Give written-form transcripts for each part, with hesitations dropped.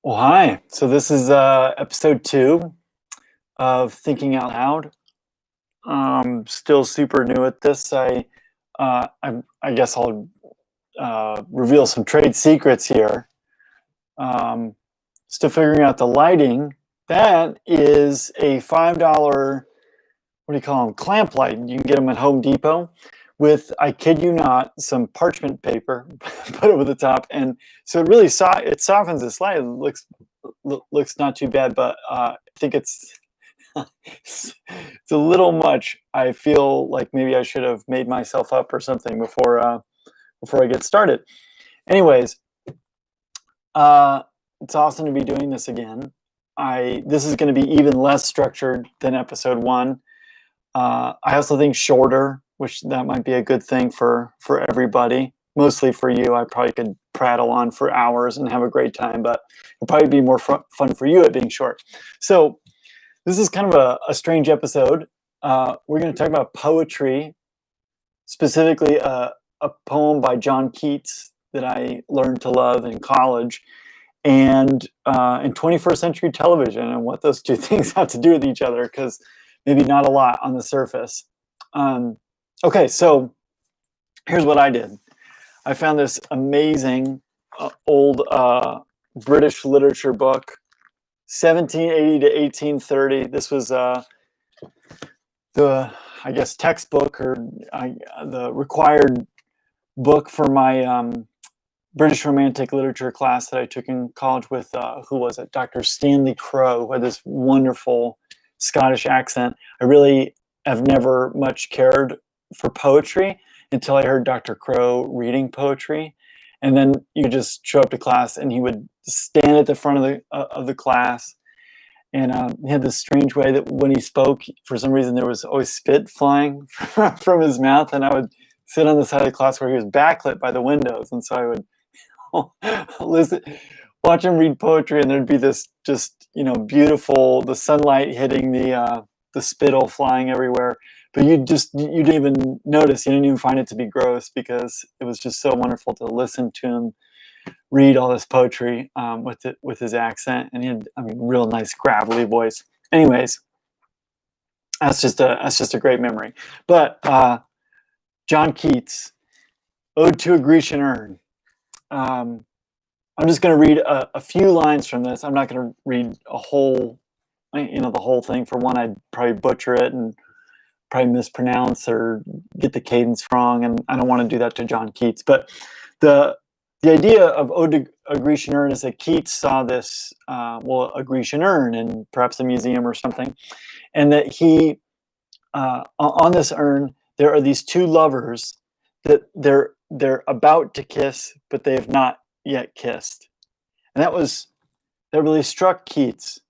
Well, hi. So this is episode 2 of Thinking Out Loud. Still super new at this. I guess I'll reveal some trade secrets here. Um, Still figuring out the lighting. That is a $5. What do you call them? Clamp light. You can get them at Home Depot with, I kid you not, some parchment paper. Put over the top, and so it really it softens this light. It looks not too bad, but I think it's a little much. I feel like maybe I should have made myself up or something before I get started. Anyways, it's awesome to be doing this again. This is going to be even less structured than episode 1. I also think shorter, which that might be a good thing for everybody. Mostly for you. I probably could prattle on for hours and have a great time, but it'll probably be more fun for you at being short. So this is kind of a strange episode. We're going to talk about poetry, specifically a poem by John Keats that I learned to love in college, and in 21st century television, and what those two things have to do with each other, because maybe not a lot on the surface. Okay, so here's what I did. I found this amazing old British literature book, 1780 to 1830. This was the, I guess, textbook, or the required book for my British Romantic literature class that I took in college with, who was it? Dr. Stanley Crowe, who had this wonderful Scottish accent. I really have never much cared for poetry until I heard Dr. Crowe reading poetry. And then you could just show up to class and he would stand at the front of the class. And he had this strange way that when he spoke, for some reason, there was always spit flying from his mouth. And I would sit on the side of the class where he was backlit by the windows. And so I would listen, watch him read poetry, and there'd be this just, beautiful, the sunlight hitting the spittle flying everywhere. But you didn't even notice. You didn't even find it to be gross, because it was just so wonderful to listen to him read all this poetry with his accent, and he had, real nice gravelly voice. Anyways, that's just a great memory. But John Keats, Ode to a Grecian Urn. I'm just going to read a few lines from this. I'm not going to read a whole, the whole thing. For one, I'd probably butcher it and probably mispronounce or get the cadence wrong, and I don't want to do that to John Keats. But the idea of Ode to a Grecian Urn is that Keats saw this, a Grecian urn in perhaps a museum or something, and that he, on this urn, there are these two lovers that they're about to kiss, but they have not yet kissed, and that really struck Keats.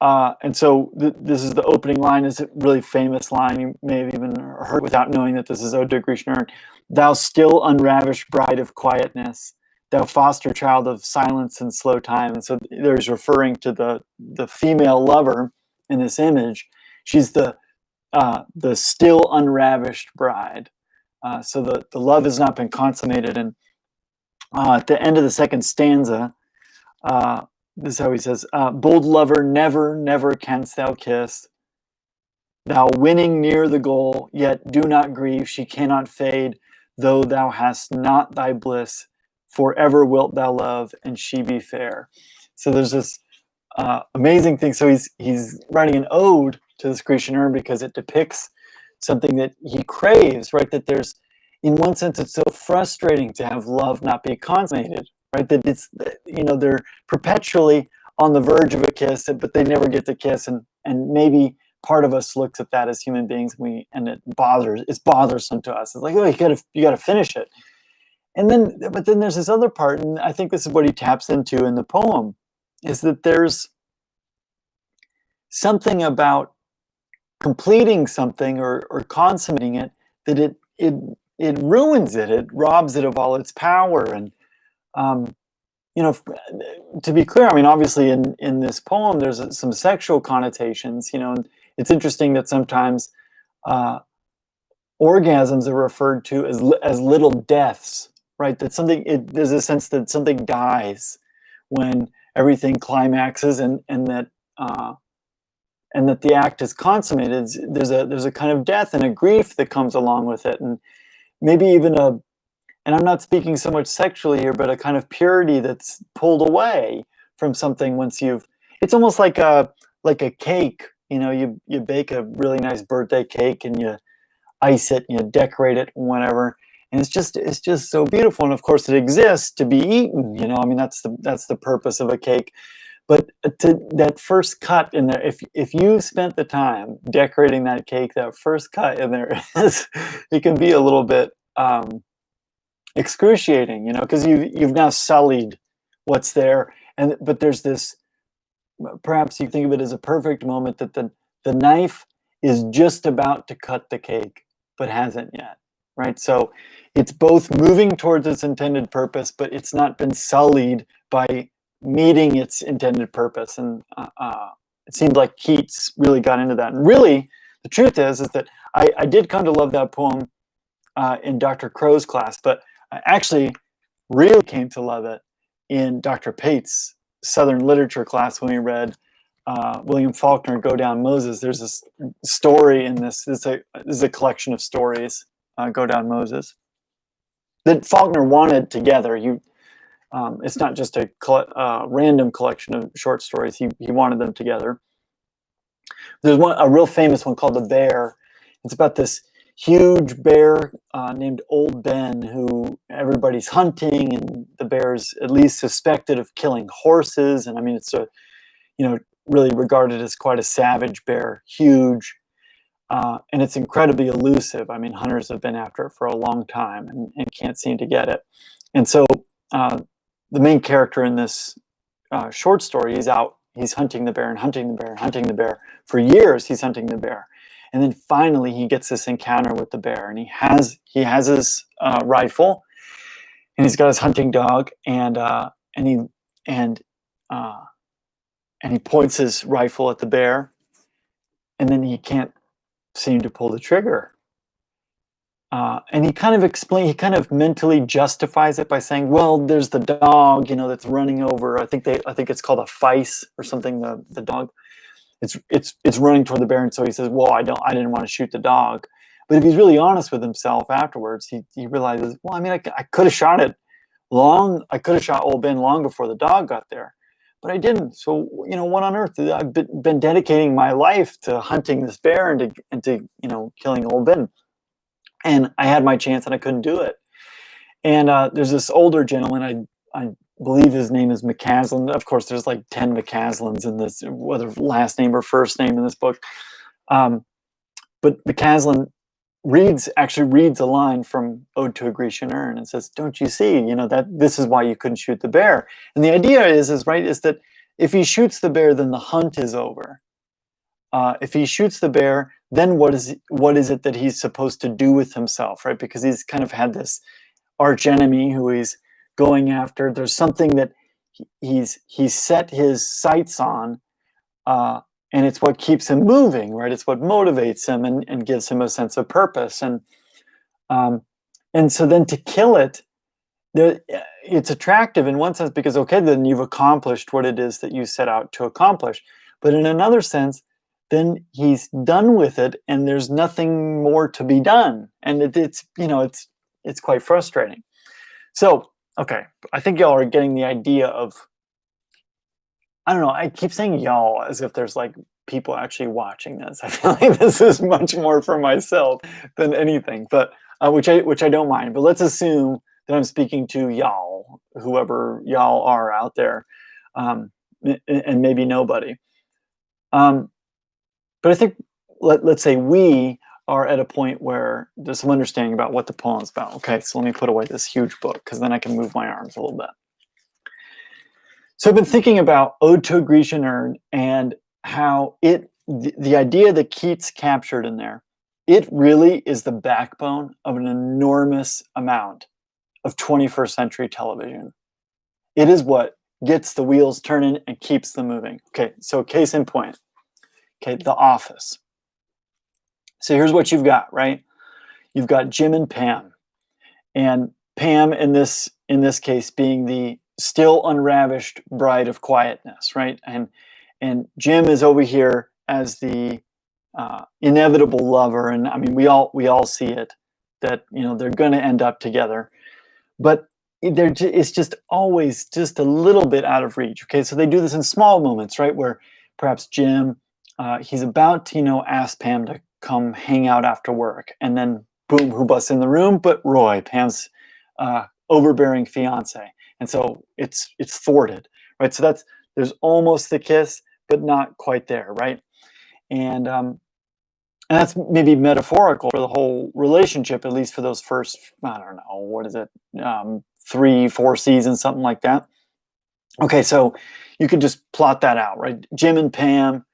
And so this is the opening line. Is a really famous line. You may have even heard without knowing that this is Ode to a Grecian Urn. Thou still unravished bride of quietness, thou foster child of silence and slow time. And so there's referring to the female lover in this image. She's the still unravished bride. So the love has not been consummated. And at the end of the second stanza, this is how he says, bold lover, never, never canst thou kiss. Thou winning near the goal, yet do not grieve, she cannot fade, though thou hast not thy bliss. Forever wilt thou love, and she be fair. So there's this amazing thing. So he's writing an ode to this Grecian urn because it depicts something that he craves, right? That there's, in one sense, it's so frustrating to have love not be consummated, right? That it's, they're perpetually on the verge of a kiss, but they never get to kiss. And maybe part of us looks at that as human beings, and it's bothersome to us. It's like, oh, you gotta finish it. But then there's this other part, and I think this is what he taps into in the poem, is that there's something about completing something or consummating it, that it ruins it. It robs it of all its power. And to be clear, obviously in this poem there's some sexual connotations. And it's interesting that sometimes orgasms are referred to as little deaths, right? That there's a sense that something dies when everything climaxes and that the act is consummated. There's a kind of death and a grief that comes along with it, and maybe even and I'm not speaking so much sexually here, but a kind of purity that's pulled away from something once you've. It's almost like a cake. You bake a really nice birthday cake and you ice it and you decorate it and whatever, and it's just so beautiful. And of course, it exists to be eaten. I mean, that's the purpose of a cake. But to that first cut in there, if you spent the time decorating that cake, that first cut in there it can be a little bit excruciating, because you've now sullied what's there, but there's this. Perhaps you think of it as a perfect moment that the knife is just about to cut the cake, but hasn't yet, right? So it's both moving towards its intended purpose, but it's not been sullied by meeting its intended purpose. And it seemed like Keats really got into that. And really, the truth is that I did come to love that poem in Dr. Crow's class, but I actually really came to love it in Dr. Pate's Southern literature class when we read William Faulkner, Go Down Moses. There's this story in this. This is a collection of stories, Go Down Moses, that Faulkner wanted together. It's not just a random collection of short stories. He wanted them together. There's a real famous one called The Bear. It's about this huge bear named Old Ben, who everybody's hunting, and the bear's at least suspected of killing horses. And I mean, it's really regarded as quite a savage bear, huge, and it's incredibly elusive. I mean, hunters have been after it for a long time and can't seem to get it. And so the main character in this short story, he's hunting the bear and hunting the bear and hunting the bear. For years, he's hunting the bear. And then finally, he gets this encounter with the bear, and he has his rifle, and he's got his hunting dog, and he points his rifle at the bear, and then he can't seem to pull the trigger. And he kind of mentally justifies it by saying, "Well, there's the dog, that's running over. I think it's called a feis or something. The dog." It's running toward the bear, and so he says, "Well, I didn't want to shoot the dog." But if he's really honest with himself afterwards, he realizes, well, I mean, I could have shot it I could have shot Old Ben long before the dog got there, but I didn't. So what on earth? I've been dedicating my life to hunting this bear and to killing Old Ben, and I had my chance and I couldn't do it. And there's this older gentleman, I believe his name is McCaslin. Of course, there's like 10 McCaslins in this, whether last name or first name in this book. But McCaslin actually reads a line from Ode to a Grecian Urn and says, "Don't you see, that this is why you couldn't shoot the bear." And the idea is that if he shoots the bear, then the hunt is over. If he shoots the bear, then what is it that he's supposed to do with himself, right? Because he's kind of had this arch enemy who he's going after. There's something that he's set his sights on, and it's what keeps him moving, right? It's what motivates him and gives him a sense of purpose. And so then to kill it, it's attractive in one sense because, okay, then you've accomplished what it is that you set out to accomplish. But in another sense, then he's done with it, and there's nothing more to be done, and it's quite frustrating. So, okay, I think y'all are getting the idea of, I don't know, I keep saying y'all as if there's like people actually watching this. I feel like this is much more for myself than anything, but which I don't mind. But let's assume that I'm speaking to y'all, whoever y'all are out there, and maybe nobody. But I think, let's say we are at a point where there's some understanding about what the poem's about. Okay, so let me put away this huge book, because then I can move my arms a little bit. So I've been thinking about Ode to a Grecian Urn and how the idea that Keats captured in there, it really is the backbone of an enormous amount of 21st century television. It is what gets the wheels turning and keeps them moving. Okay, so case in point. Okay, The Office. So here's what you've got, right? You've got Jim and Pam. And Pam in this case being the still unravished bride of quietness, right? And Jim is over here as the inevitable lover, and I mean, we all see it, that they're going to end up together, but it's just always just a little bit out of reach. Okay, so they do this in small moments, right, where perhaps Jim, he's about to ask Pam to come hang out after work, and then boom, who busts in the room but Roy, Pam's overbearing fiance, and so it's thwarted, right? So there's almost the kiss, but not quite there, right? And that's maybe metaphorical for the whole relationship, at least for those first, I don't know, what is it, 3-4 seasons, something like that. Okay, so you can just plot that out, right? Jim and Pam,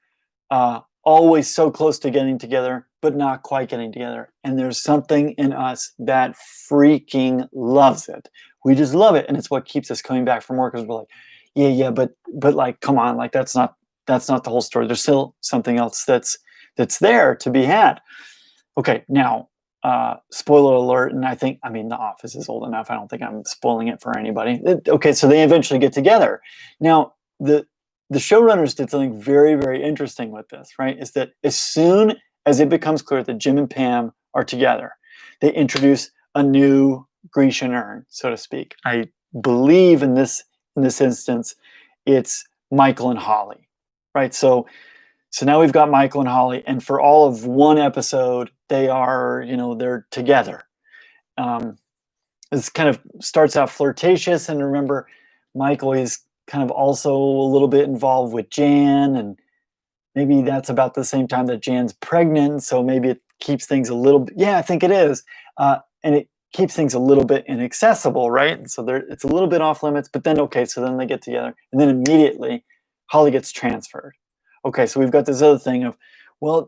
always so close to getting together, but not quite getting together. And there's something in us that freaking loves it. We just love it, and it's what keeps us coming back from work. Because we're like, yeah, but like, come on, like that's not the whole story. There's still something else that's there to be had. Okay, now, spoiler alert, and I mean, The Office is old enough. I don't think I'm spoiling it for anybody. Okay, so they eventually get together. Now, the showrunners did something very, very interesting with this, right? Is that as soon as it becomes clear that Jim and Pam are together, they introduce a new Grecian urn, so to speak. I believe in this instance, it's Michael and Holly, right? So now we've got Michael and Holly, and for all of one episode, they are, they're together. This kind of starts out flirtatious, and remember, Michael is kind of also a little bit involved with Jan, and maybe that's about the same time that Jan's pregnant, so maybe it keeps things a little bit, yeah, I think it is, and it keeps things a little bit inaccessible, right? And so it's a little bit off limits, but then, okay, so then they get together, and then immediately Holly gets transferred. Okay, so we've got this other thing of, well,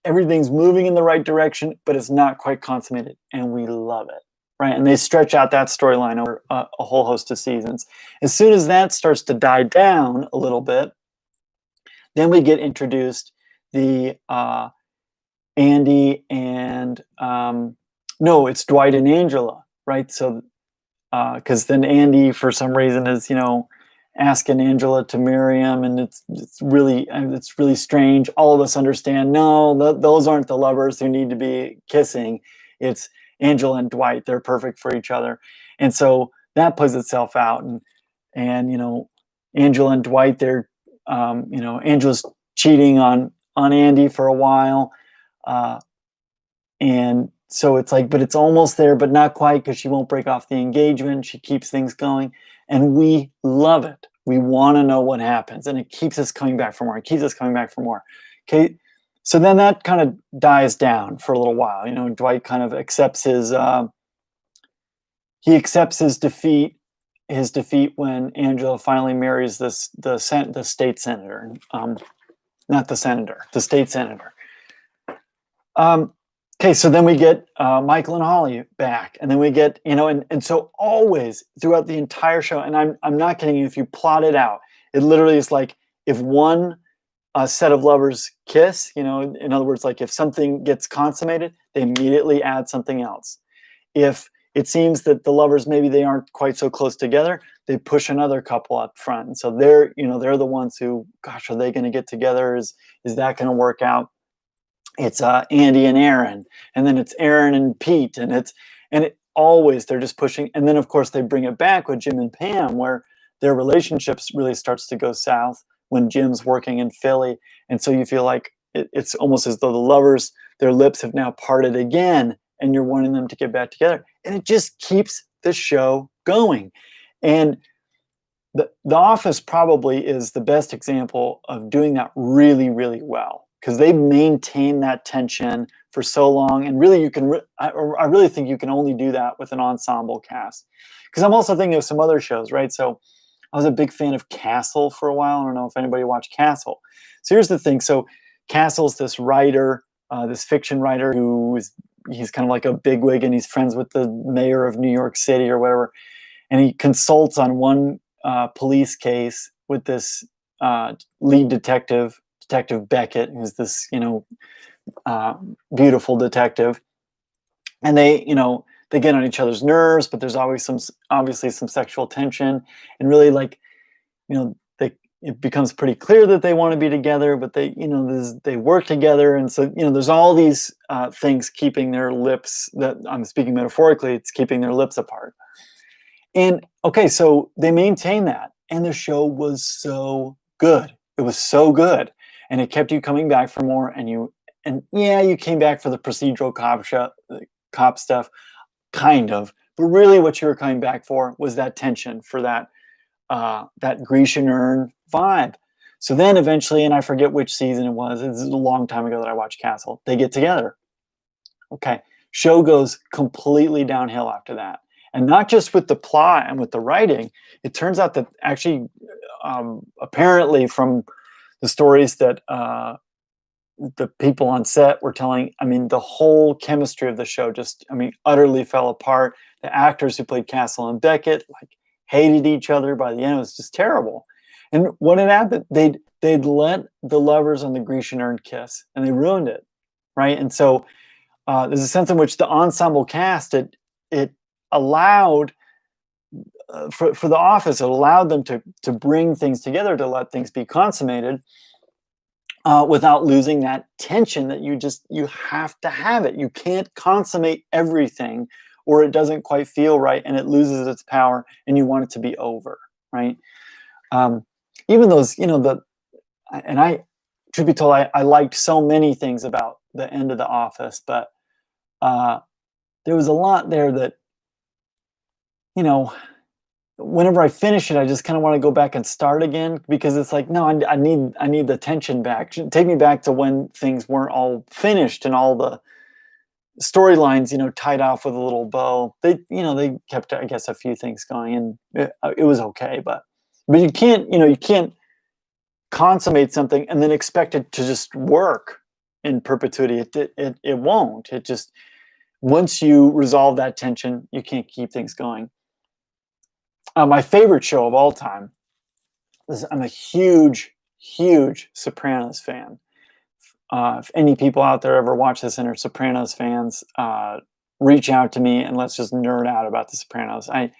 everything's moving in the right direction, but it's not quite consummated, and we love it, right? And they stretch out that storyline over a whole host of seasons. As soon as that starts to die down a little bit, then we get introduced the Andy and no, it's Dwight and Angela, right? So because then Andy, for some reason, is asking Angela to marry him, and it's really strange. All of us understand, no, those aren't the lovers who need to be kissing. It's Angela and Dwight. They're perfect for each other, and so that plays itself out. And Angela and Dwight, they're Angela's cheating on Andy for a while, and so it's like, but it's almost there, but not quite, because she won't break off the engagement. She keeps things going, and we love it. We want to know what happens, and it keeps us coming back for more. It keeps us coming back for more. Okay, so then that kind of dies down for a little while. Dwight kind of accepts his defeat. His defeat when Angela finally marries the state senator, not the senator, the state senator. Okay, so then we get Michael and Holly back, and then we get, and so always throughout the entire show, and I'm not kidding you, if you plot it out, it literally is like, if one set of lovers kiss, in other words, like if something gets consummated, they immediately add something else. If it seems that the lovers, maybe they aren't quite so close together, they push another couple up front, and so they're the ones who, gosh, are they going to get together? Is that going to work out? It's Andy and Aaron, and then it's Aaron and Pete, and it always, they're just pushing. And then of course they bring it back with Jim and Pam, where their relationships really starts to go south when Jim's working in Philly, and so you feel like it's almost as though the lovers, their lips have now parted again, and you're wanting them to get back together, and it just keeps the show going. And the Office probably is the best example of doing that really, really well, because they maintain that tension for so long. And really, I really think you can only do that with an ensemble cast. Because I'm also thinking of some other shows, right? So I was a big fan of Castle for a while. I don't know if anybody watched Castle. So here's the thing. So Castle's this writer, this fiction writer he's kind of like a bigwig, and he's friends with the mayor of New York City or whatever. And he consults on one police case with this lead detective, Detective Beckett, who's this, beautiful detective. And they get on each other's nerves, but there's always obviously some sexual tension, and really like, they it becomes pretty clear that they want to be together, but they work together, and so there's all these things keeping their lips. That I'm speaking metaphorically, it's keeping their lips apart. And okay, so they maintain that, and the show was so good. It was so good, and it kept you coming back for more. And yeah, you came back for the procedural cop stuff, kind of, but really, what you were coming back for was that tension, for that Grecian urn vibe. So then eventually, and I forget which season it was. It's a long time ago that I watched Castle. They get together. Okay, show goes completely downhill after that. And not just with the plot and with the writing. It turns out that actually, apparently from the stories that the people on set were telling, I mean, the whole chemistry of the show just, I mean, utterly fell apart. The actors who played Castle and Beckett like hated each other by the end. It was just terrible. And what had happened, they'd let the lovers on the Grecian urn kiss, and they ruined it, right? And so there's a sense in which the ensemble cast, it allowed for the office, it allowed them to bring things together, to let things be consummated without losing that tension that you have to have it. You can't consummate everything, or it doesn't quite feel right, and it loses its power, and you want it to be over, right? Even those, truth be told, I liked so many things about the end of The Office, but there was a lot there that, whenever I finish it, I just kind of want to go back and start again, because it's like, no, I need the tension back. Take me back to when things weren't all finished and all the storylines, tied off with a little bow. They kept, I guess, a few things going, and it was okay, but you can't consummate something and then expect it to just work in perpetuity. It won't. It just, once you resolve that tension, you can't keep things going. My favorite show of all time is, I'm a huge Sopranos fan. If any people out there ever watch this and are Sopranos fans, reach out to me and let's just nerd out about the Sopranos. I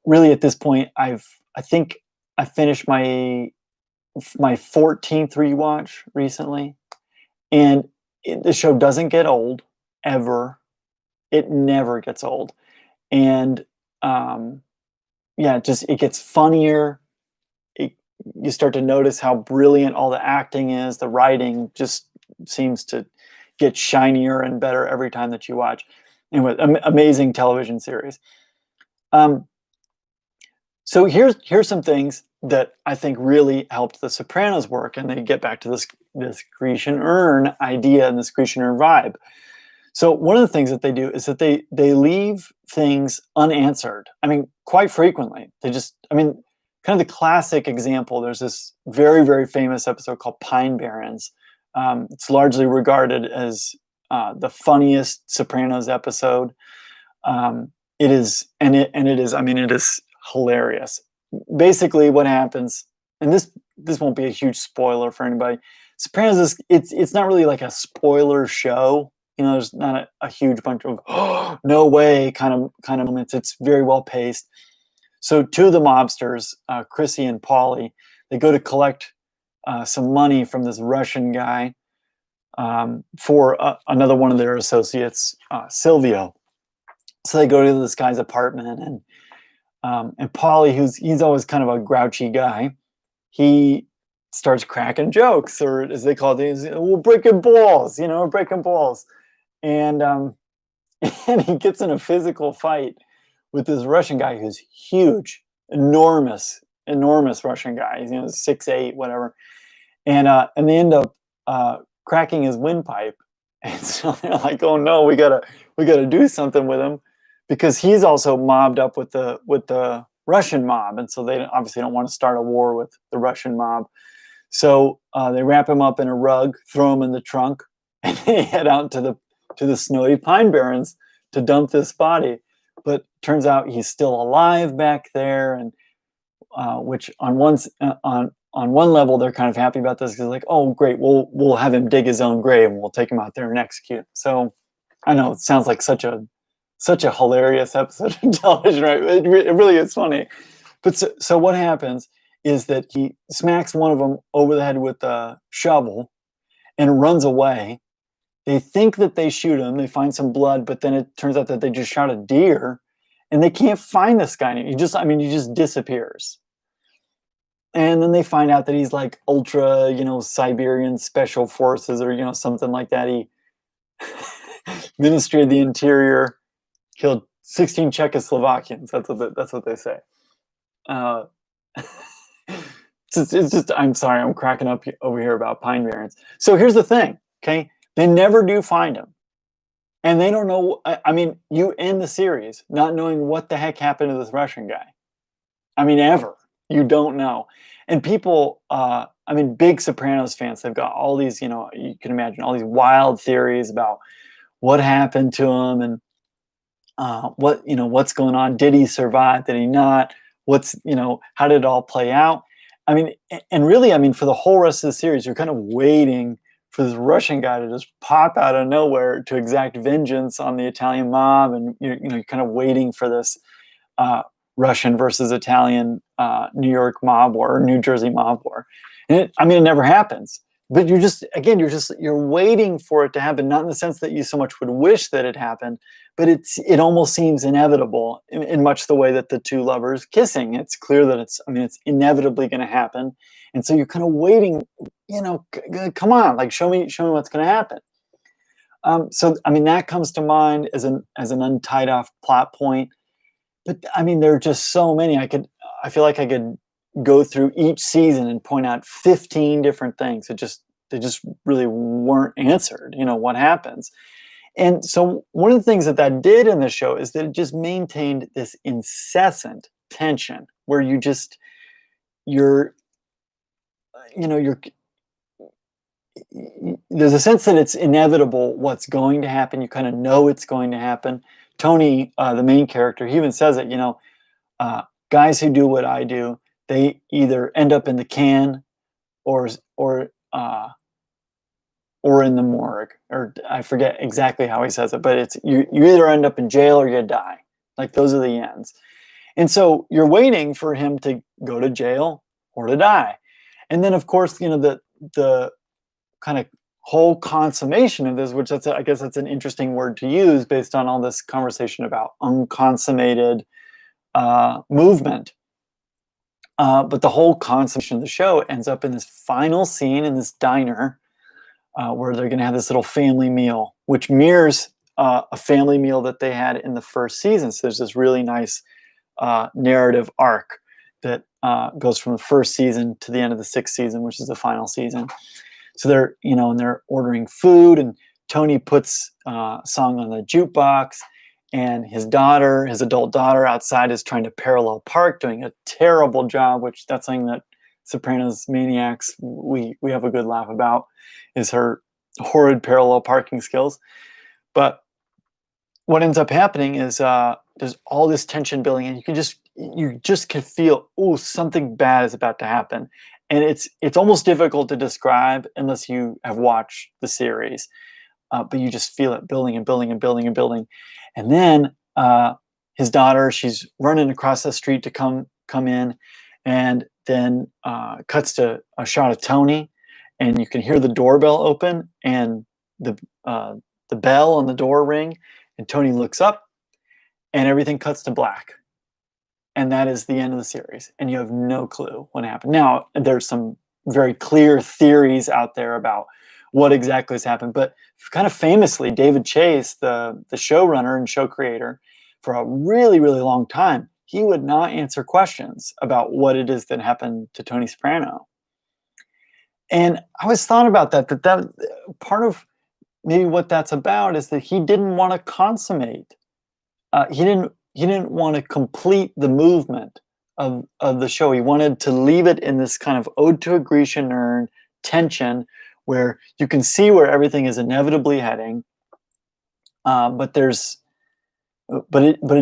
really, at this point, I think I finished my 14th rewatch recently, and the show doesn't get old ever. It never gets old, and it gets funnier. You start to notice how brilliant all the acting is. The writing just seems to get shinier and better every time that you watch. Anyway, amazing television series. So here's some things that I think really helped The Sopranos work, and they get back to this Grecian urn idea and this Grecian urn vibe. So one of the things that they do is that they leave things unanswered. I mean, quite frequently. Kind of the classic example, there's this very, very famous episode called Pine Barrens. It's largely regarded as the funniest Sopranos episode. It is hilarious. Basically, what happens, and this won't be a huge spoiler for anybody. Sopranos it's not really like a spoiler show. There's not a huge bunch of no way kind of moments. It's very well paced. So two of the mobsters, Chrissy and Paulie, they go to collect some money from this Russian guy for another one of their associates, Silvio. So they go to this guy's apartment, and Paulie, he's always kind of a grouchy guy, he starts cracking jokes, or as they call it, we're breaking balls, we're breaking balls. And and he gets in a physical fight with this Russian guy who's huge, enormous Russian guy. He's 6'8", whatever. And they end up cracking his windpipe. And so they're like, oh no, we gotta do something with him, because he's also mobbed up with the Russian mob, and so they obviously don't want to start a war with the Russian mob. So they wrap him up in a rug, throw him in the trunk, and they head out to the snowy Pine Barrens to dump this body. But turns out he's still alive back there, and which on one level they're kind of happy about this, because like, oh great, we'll have him dig his own grave and we'll take him out there and execute. So I know it sounds like such a hilarious episode of television, right? It really is funny. But so what happens is that he smacks one of them over the head with a shovel and runs away. They think that they shoot him. They find some blood, but then it turns out that they just shot a deer, and they can't find this guy. He just disappears. And then they find out that he's like ultra, Siberian special forces or something like that. He Ministry of the Interior killed 16 Czechoslovakians. That's what they say. Uh, it's just I'm sorry, I'm cracking up over here about Pine Barrens. So here's the thing, okay? They never do find him. And they don't know. I mean, you end the series not knowing what the heck happened to this Russian guy. I mean, ever. You don't know. And people, big Sopranos fans, they've got all these, you can imagine all these wild theories about what happened to him and what's going on. Did he survive? Did he not? How did it all play out? I mean, and really, I mean, for the whole rest of the series, you're kind of waiting for this Russian guy to just pop out of nowhere to exact vengeance on the Italian mob, and you're kind of waiting for this Russian versus Italian New York mob war or New Jersey mob war. And it never happens. But you're waiting for it to happen, not in the sense that you so much would wish that it happened, but it almost seems inevitable in much the way that the two lovers kissing. It's clear that it's inevitably going to happen. And so you're kind of waiting, come on, like show me what's going to happen. That comes to mind as an untied off plot point. But there are just so many. I feel like I could go through each season and point out 15 different things that they just really weren't answered. What happens? And so one of the things that did in the show is that it just maintained this incessant tension where there's a sense that it's inevitable what's going to happen. You kind of know it's going to happen. Tony, the main character, he even says it, guys who do what I do, they either end up in the can or in the morgue, or I forget exactly how he says it, but it's you either end up in jail or you die. Like those are the ends. And so you're waiting for him to go to jail or to die. And then of course, the kind of whole consummation of this, which I guess that's an interesting word to use based on all this conversation about unconsummated movement. But the whole consummation of the show ends up in this final scene in this diner where they're going to have this little family meal, which mirrors a family meal that they had in the first season. So there's this really nice narrative arc that goes from the first season to the end of the sixth season, which is the final season. So they're, and they're ordering food, and Tony puts a song on the jukebox, and his adult daughter outside is trying to parallel park, doing a terrible job, which that's something that Sopranos maniacs, we have a good laugh about, is her horrid parallel parking skills. But what ends up happening is there's all this tension building, and you just can feel, something bad is about to happen. And it's almost difficult to describe unless you have watched the series. But you just feel it building and building and building and building. And then his daughter, she's running across the street to come in, and then cuts to a shot of Tony, and you can hear the doorbell open and the bell on the door ring, and Tony looks up, and everything cuts to black. And that is the end of the series, and you have no clue what happened. Now, there's some very clear theories out there about what exactly has happened, but kind of famously, David Chase, the showrunner and show creator, for a really, really long time, he would not answer questions about what it is that happened to Tony Soprano. And I always thought about that part of maybe what that's about is that he didn't want to consummate. He didn't want to complete the movement of the show. He wanted to leave it in this kind of ode to a Grecian urn tension where you can see where everything is inevitably heading, but it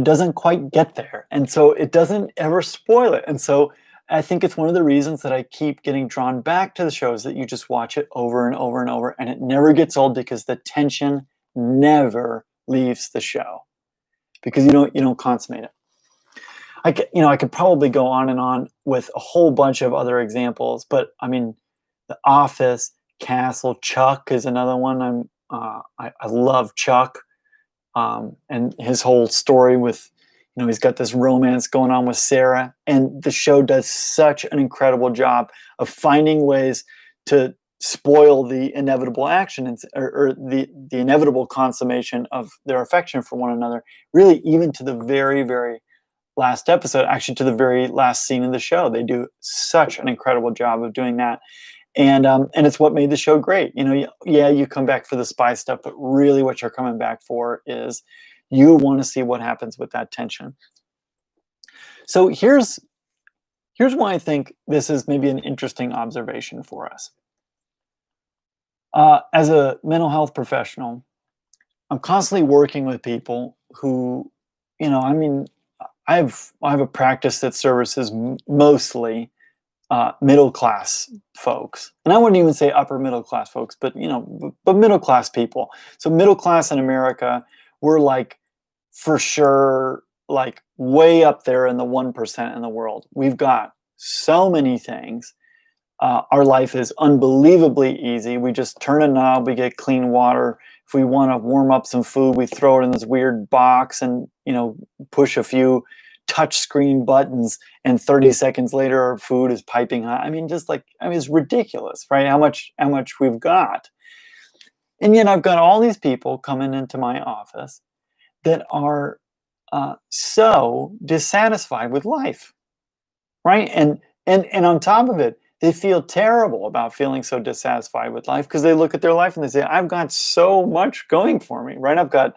doesn't quite get there, and so it doesn't ever spoil it. And so I think it's one of the reasons that I keep getting drawn back to the shows, that you just watch it over and over and over, and it never gets old because the tension never leaves the show because you don't consummate it. I could probably go on and on with a whole bunch of other examples, but I mean, The Office, Castle, Chuck is another one. I love Chuck, and his whole story with, he's got this romance going on with Sarah, and the show does such an incredible job of finding ways to spoil the inevitable action or the inevitable consummation of their affection for one another, really even to the very, very last episode, actually to the very last scene in the show. They do such an incredible job of doing that. And it's what made the show great. Yeah, you come back for the spy stuff, but really what you're coming back for is you want to see what happens with that tension. So here's why I think this is maybe an interesting observation for us. As a mental health professional, I'm constantly working with people who, I mean, I have a practice that services mostly middle class folks, and I wouldn't even say upper middle class folks, but but middle class people. So middle class in America, we're like for sure like way up there in the 1% in the world. We've got so many things. Our life is unbelievably easy. We just turn a knob, we get clean water. If we want to warm up some food, we throw it in this weird box and push a few touch screen buttons, and 30 seconds later our food is piping hot. I mean, it's ridiculous, right? How much we've got. And yet I've got all these people coming into my office that are so dissatisfied with life, right? And on top of it, they feel terrible about feeling so dissatisfied with life because they look at their life and they say, I've got so much going for me, right? I've got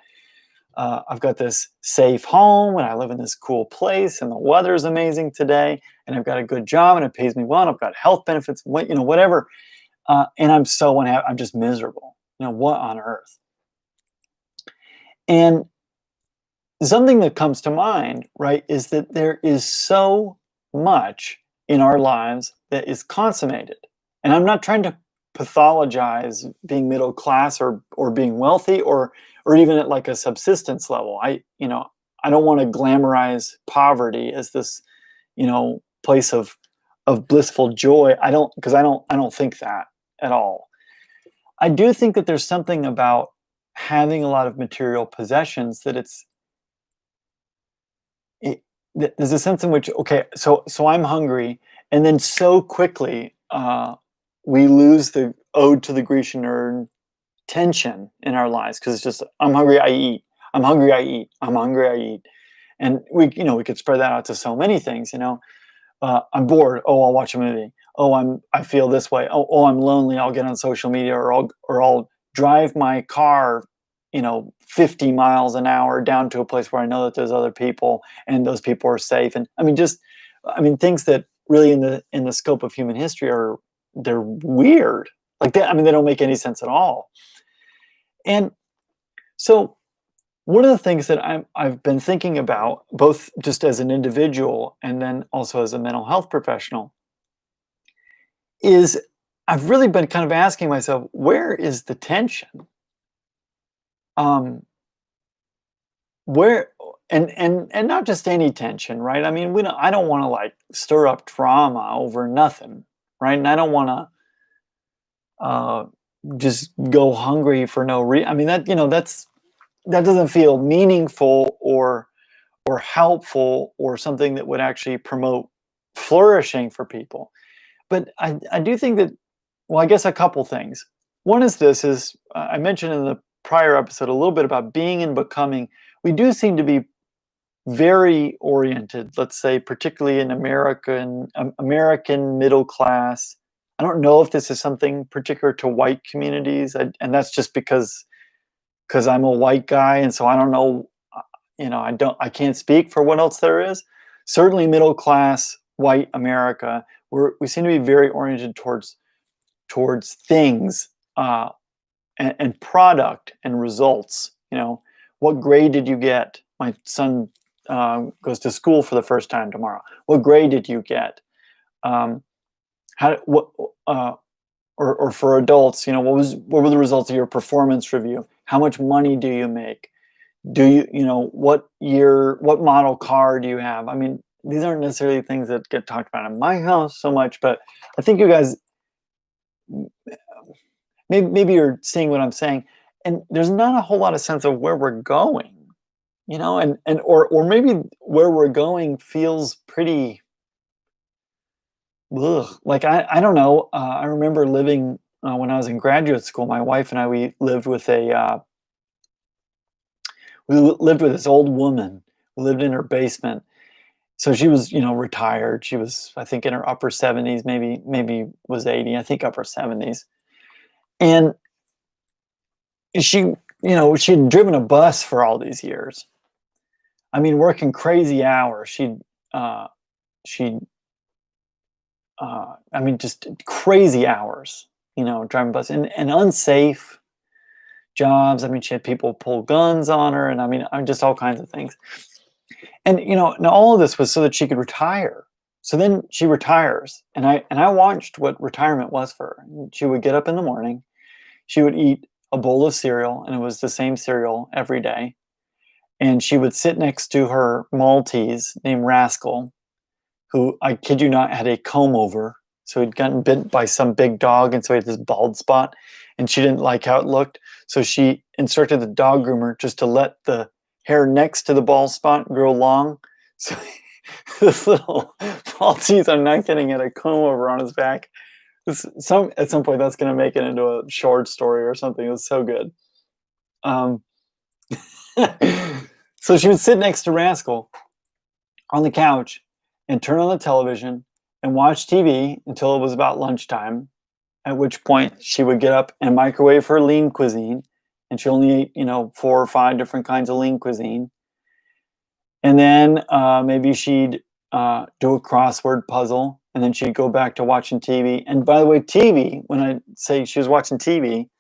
this safe home, and I live in this cool place, and the weather's amazing today, and I've got a good job, and it pays me well, and I've got health benefits, whatever. And I'm so unhappy. I'm just miserable. What on earth? And something that comes to mind, right, is that there is so much in our lives that is consummated. And I'm not trying to pathologize being middle class or being wealthy or even at like a subsistence level. I don't want to glamorize poverty as this, place of blissful joy. I don't think that at all. I do think that there's something about having a lot of material possessions that there's a sense in which, okay, so I'm hungry, and then so quickly we lose the ode to the Grecian urn tension in our lives, because it's just, I'm hungry, I eat. I'm hungry, I eat. I'm hungry, I eat. And we could spread that out to so many things. I'm bored. Oh, I'll watch a movie. Oh, I feel this way. Oh, I'm lonely. I'll get on social media, or I'll drive my car 50 miles an hour down to a place where I know that there's other people and those people are safe. And things that really in the scope of human history they're weird. Like they don't make any sense at all. And so one of the things that I've been thinking about, both just as an individual and then also as a mental health professional, is I've really been kind of asking myself, where is the tension? Where and not just any tension, right? I don't want to like stir up drama over nothing, right? And I don't want to just go hungry for no reason. That doesn't feel meaningful or helpful or something that would actually promote flourishing for people. But I do think that, well, I guess a couple things. One is I mentioned in the prior episode a little bit about being and becoming. We do seem to be very oriented, let's say, particularly in American middle class. I don't know if this is something particular to white communities, and that's just because I'm a white guy, and so I don't know. I can't speak for what else there is. Certainly, middle class white America, we seem to be very oriented towards things and product and results. What grade did you get? My son goes to school for the first time tomorrow. What grade did you get? Or for adults, what were the results of your performance review? How much money do you make? Do you, what year, what model car do you have? I mean, these aren't necessarily things that get talked about in my house so much, but I think you guys, maybe you're seeing what I'm saying, and there's not a whole lot of sense of where we're going, or maybe where we're going feels pretty, ugh. Like, I don't know. I remember living, when I was in graduate school. My wife and I, we lived with this old woman. We lived in her basement. So she was, retired. She was, I think, in her upper 70s, maybe was 80. I think upper 70s. And she'd driven a bus for all these years. I mean, working crazy hours. She I mean, just crazy hours, driving bus, and unsafe jobs. I mean, she had people pull guns on her, and I mean, just all kinds of things. And now all of this was so that she could retire. So then she retires, and I watched what retirement was for her. She would get up in the morning, she would eat a bowl of cereal, and it was the same cereal every day. And she would sit next to her Maltese named Rascal, who, I kid you not, had a comb over. So he'd gotten bit by some big dog, and so he had this bald spot, and she didn't like how it looked. So she instructed the dog groomer just to let the hair next to the bald spot grow long. So this little Maltese, I'm not kidding, had a comb over on his back. At some point, that's going to make it into a short story or something. It was so good. Um, so she would sit next to Rascal on the couch and turn on the television and watch TV until it was about lunchtime, at which point she would get up and microwave her lean cuisine. And she only ate, 4 or 5 different kinds of lean cuisine. And then maybe she'd do a crossword puzzle, and then she'd go back to watching TV. And by the way, TV, when I say she was watching TV,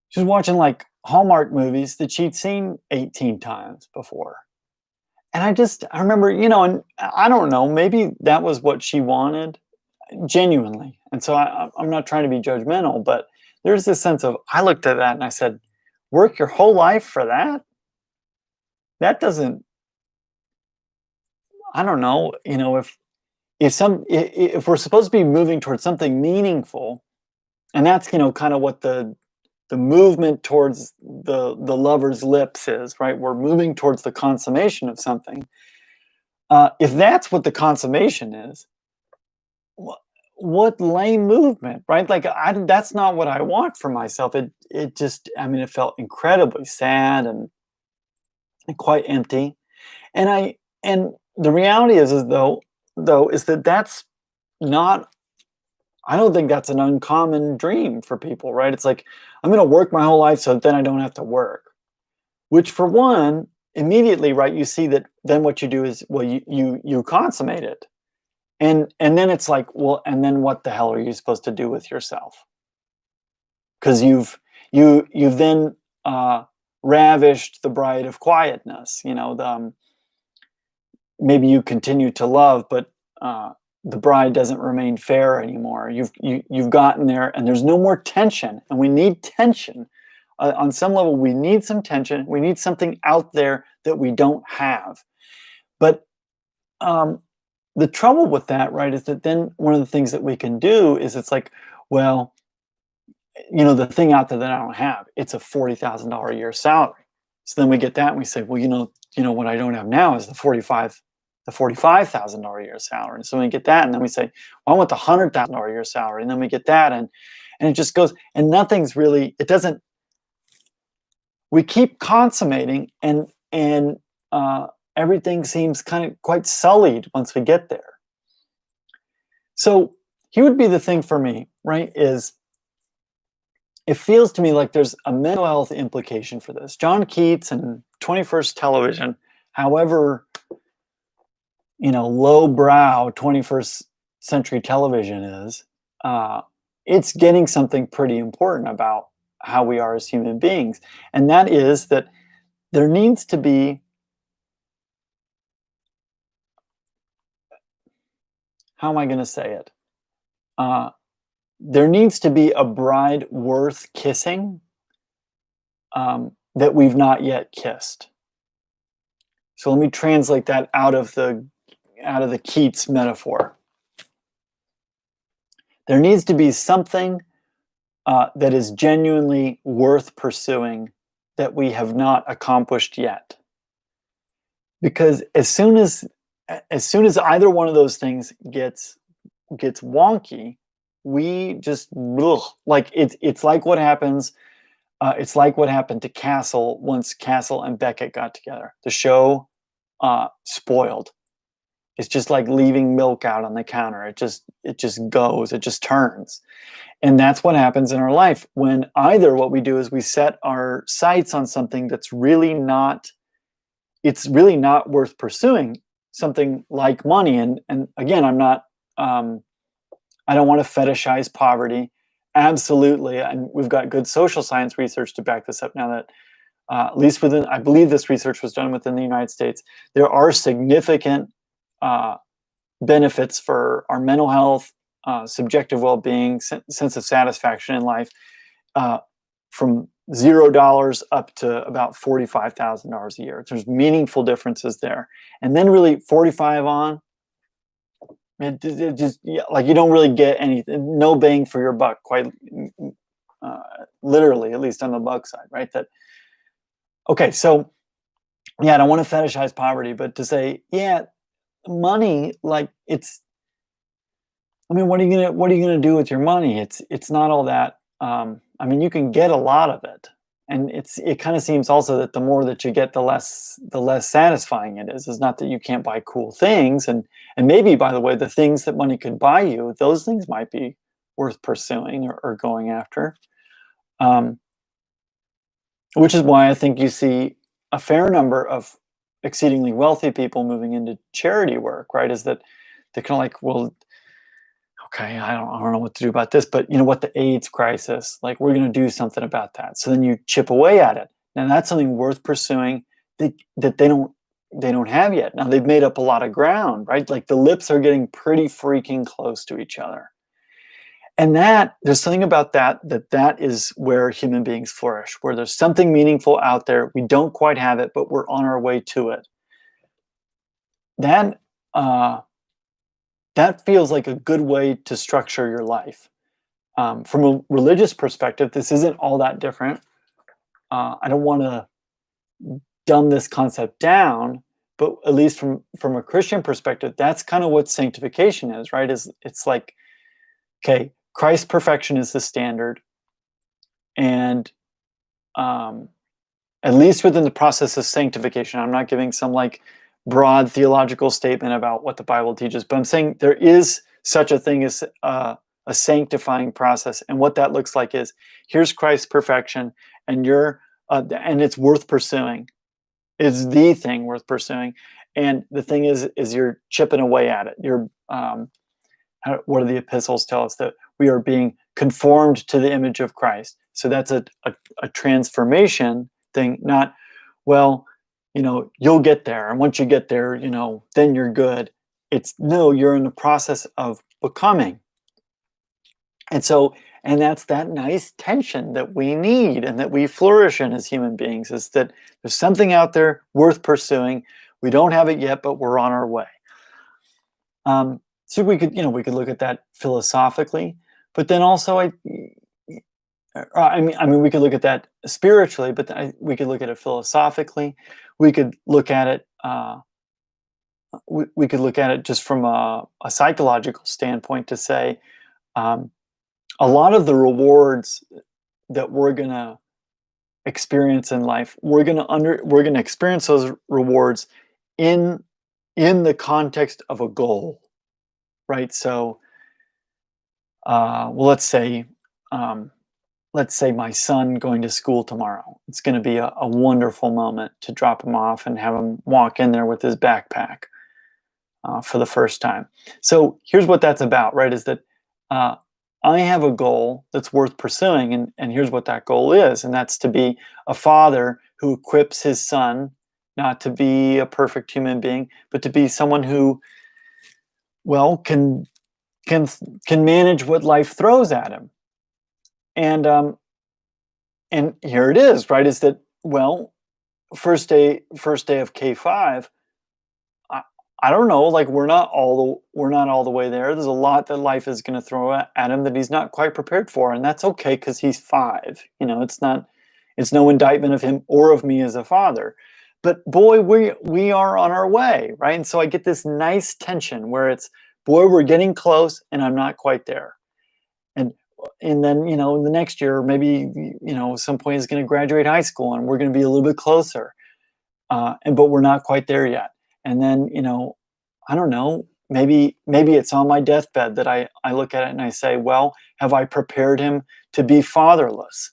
she was watching like Hallmark movies that she'd seen 18 times before. And I remember, and I don't know, maybe that was what she wanted, genuinely. And so I'm not trying to be judgmental, but there's this sense of, I looked at that and I said, work your whole life for that? That doesn't, I don't know, if we're supposed to be moving towards something meaningful, and that's, kind of what the movement towards the lover's lips is, right? We're moving towards the consummation of something. If that's what the consummation is, what lame movement, right? Like, that's not what I want for myself. It just, I mean, it felt incredibly sad and quite empty. And the reality is though, is that that's not. I don't think that's an uncommon dream for people, right? It's like, I'm going to work my whole life so that then I don't have to work. Which, for one, immediately, right, you see that then what you do is, well, you consummate it. And then it's like, well, and then what the hell are you supposed to do with yourself? Because you've then ravished the bride of quietness. Maybe you continue to love, but the bride doesn't remain fair anymore. You've gotten there, and there's no more tension, and we need tension. On some level, we need some tension. We need something out there that we don't have. But the trouble with that, right, is that then one of the things that we can do is, it's like, well, the thing out there that I don't have, it's a $40,000 a year salary. So then we get that and we say, well, what I don't have now is the $45,000 a year salary. And so we get that, and then we say, well, I want the $100,000 a year salary, and then we get that, and it just goes, and nothing's really. It doesn't. We keep consummating, and everything seems kind of quite sullied once we get there. So here would be the thing for me, right? Is, it feels to me like there's a mental health implication for this. John Keats and 21st television, however, lowbrow 21st century television is, it's getting something pretty important about how we are as human beings. And that is that there needs to be, how am I going to say it? There needs to be a bride worth kissing, that we've not yet kissed. So let me translate that out of the Keats metaphor. There needs to be something that is genuinely worth pursuing that we have not accomplished yet. Because as soon as either one of those things gets wonky, we just like it's like what happens. It's like what happened to Castle once Castle and Beckett got together. The show spoiled. It's just like leaving milk out on the counter. It just goes. It just turns. And that's what happens in our life when either what we do is we set our sights on something that's really not worth pursuing, something like money. And again, I'm not, I don't want to fetishize poverty. Absolutely. And we've got good social science research to back this up now that, at least within, I believe this research was done within the United States, there are significant benefits for our mental health, subjective well-being, sense of satisfaction in life, from $0 up to about $45,000 a year. There's meaningful differences there. And then really 45 on, it just, like, you don't really get anything, no bang for your buck, quite literally, at least on the buck side, right? That, okay, so yeah, I don't want to fetishize poverty, but to say, yeah, money, like, it's, I mean, what are you gonna do with your money? It's not all that. I mean, you can get a lot of it, and it kind of seems also that the more that you get, the less satisfying it is. It's not that you can't buy cool things, and maybe, by the way, the things that money could buy you, those things might be worth pursuing or going after. Which is why I think you see a fair number of exceedingly wealthy people moving into charity work, right? Is that they're kind of like, well, okay, I don't know what to do about this, but you know what, the AIDS crisis, like, we're going to do something about that. So then you chip away at it. Now that's something worth pursuing that they don't have yet. Now they've made up a lot of ground, right? Like, the lips are getting pretty freaking close to each other. And there's something about that is where human beings flourish, where there's something meaningful out there. We don't quite have it, but we're on our way to it. That feels like a good way to structure your life. From a religious perspective, this isn't all that different. I don't want to dumb this concept down, but at least from a Christian perspective, that's kind of what sanctification is, right? It's like, okay, Christ's perfection is the standard, and at least within the process of sanctification, I'm not giving some like broad theological statement about what the Bible teaches, but I'm saying there is such a thing as a sanctifying process, and what that looks like is, here's Christ's perfection, and and it's worth pursuing. It's the thing worth pursuing, and the thing is you're chipping away at it. You're what do the epistles tell us? That we are being conformed to the image of Christ. So that's a transformation thing, not, well, you'll get there, and once you get there, then you're good. It's, no, you're in the process of becoming. And that's that nice tension that we need and that we flourish in as human beings, is that there's something out there worth pursuing. We don't have it yet, but we're on our way. So we could look at that philosophically, but then also I mean, we could look at that spiritually, but we could look at it philosophically. We could look at it. We could look at it just from a psychological standpoint to say, a lot of the rewards that we're gonna experience in life, we're gonna experience those rewards in the context of a goal, right? So, well, let's say my son going to school tomorrow. It's going to be a wonderful moment to drop him off and have him walk in there with his backpack for the first time. So here's what that's about, right? Is that I have a goal that's worth pursuing, and here's what that goal is, and that's to be a father who equips his son not to be a perfect human being, but to be someone who, well, can manage what life throws at him. And here it is, right? Is that Well, first day of K-5, I I don't know, like, we're not all the way there. There's a lot that life is gonna throw at him that he's not quite prepared for, and that's okay because he's 5, it's no indictment of him or of me as a father. But boy, we are on our way, right? And so I get this nice tension where it's, boy, we're getting close and I'm not quite there. And and then, the next year, maybe, some point he's gonna graduate high school and we're gonna be a little bit closer. But we're not quite there yet. And then, I don't know, maybe it's on my deathbed that I look at it and I say, well, have I prepared him to be fatherless?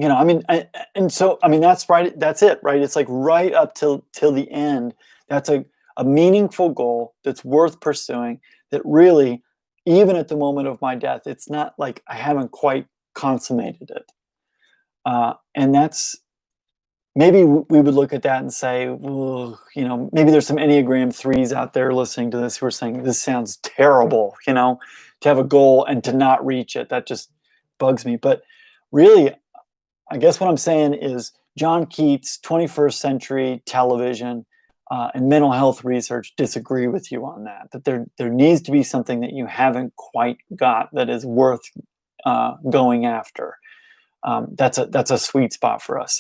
I mean, and so I mean that's right. That's it, right? It's like right up till the end. That's a meaningful goal that's worth pursuing. That really, even at the moment of my death, it's not like I haven't quite consummated it. And that's maybe we would look at that and say, well, maybe there's some Enneagram threes out there listening to this who are saying this sounds terrible. To have a goal and to not reach it, that just bugs me. But really, I guess what I'm saying is John Keats, 21st century television, and mental health research disagree with you on that. That there needs to be something that you haven't quite got that is worth going after. That's a sweet spot for us.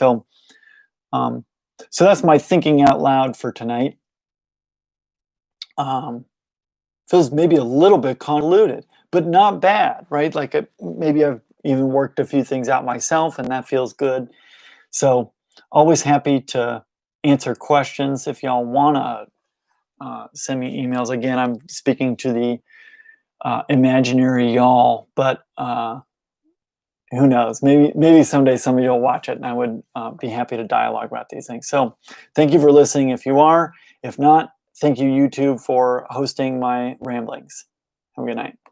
Um, so that's my thinking out loud for tonight. Um, Feels maybe a little bit convoluted, but not bad, right? Like maybe I've even worked a few things out myself, and that feels good. So always happy to answer questions if y'all want to send me emails. Again, I'm speaking to the imaginary y'all, but who knows? Maybe someday somebody will watch it, and I would be happy to dialogue about these things. So thank you for listening if you are. If not, thank you, YouTube, for hosting my ramblings. Have a good night.